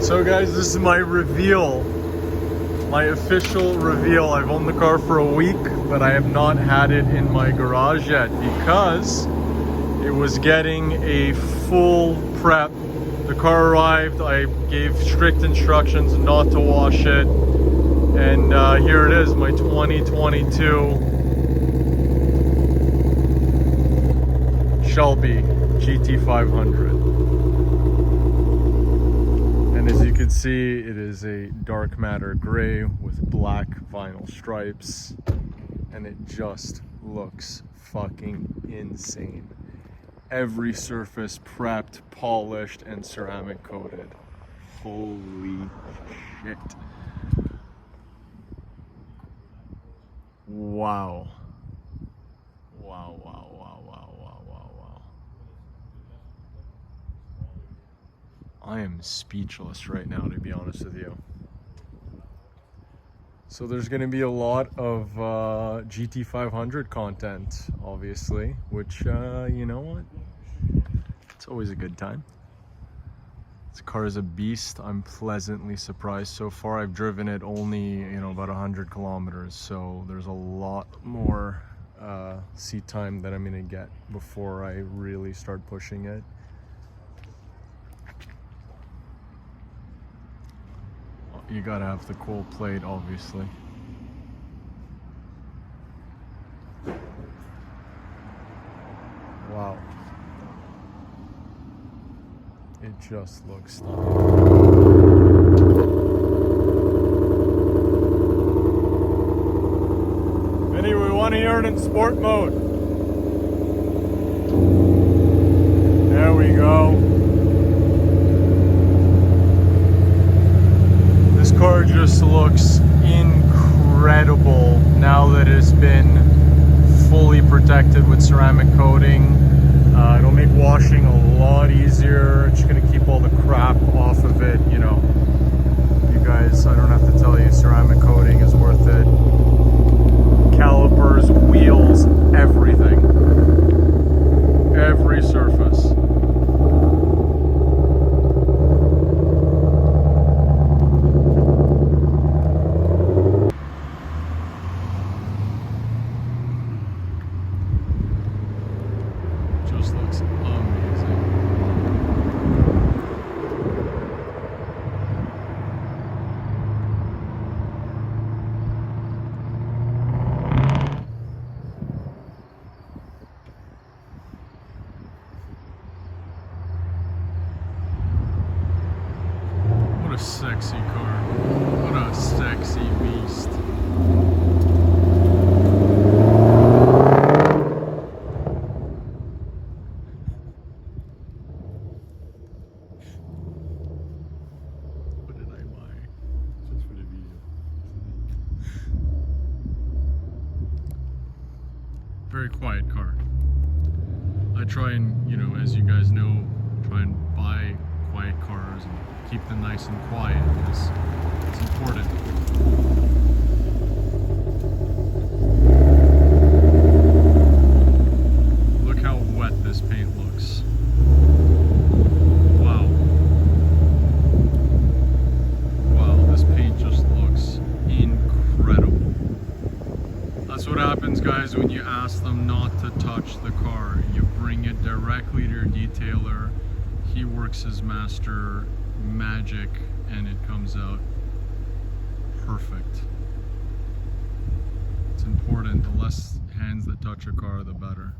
So guys, this is my reveal, my official reveal. I've owned the car for a week, but I have not had it in my garage yet because it was getting a full prep. The car arrived, I gave strict instructions not to wash it, and here it is, my 2022 Shelby GT500. And as you can see, it is a dark matter gray with black vinyl stripes, and it just looks fucking insane. Every surface prepped, polished, and ceramic coated. Holy shit. Wow. Wow, wow, wow, wow, wow, wow, wow. I am speechless right now, to be honest with you. So there's going to be a lot of GT500 content, obviously, which, you know what? It's always a good time. This car is a beast. I'm pleasantly surprised. So far, I've driven it only, about 100 kilometers. So there's a lot more seat time that I'm going to get before I really start pushing it. You gotta have the cool plate, obviously. Wow. It just looks stunning. Anyway, we want to hear it in sport mode. There we go. This car just looks incredible now that it's been fully protected with ceramic coating. It'll make washing a lot easier. It's going to keep all the crap off of it. You guys, I don't have to tell you, ceramic coating is worth it. Calipers, wheels, everything. Every surface. Just looks amazing. What a sexy car. What a sexy beast. Very quiet car. I try and, as you guys know, try and buy quiet cars and keep them nice and quiet because it's important. Look how wet this paint looks. Wow. Wow, this paint just looks incredible. That's what happens, guys, when you ask them not to touch the car. You bring it directly to your detailer. He works his master magic and it comes out perfect. It's important. The less hands that touch a car, the better.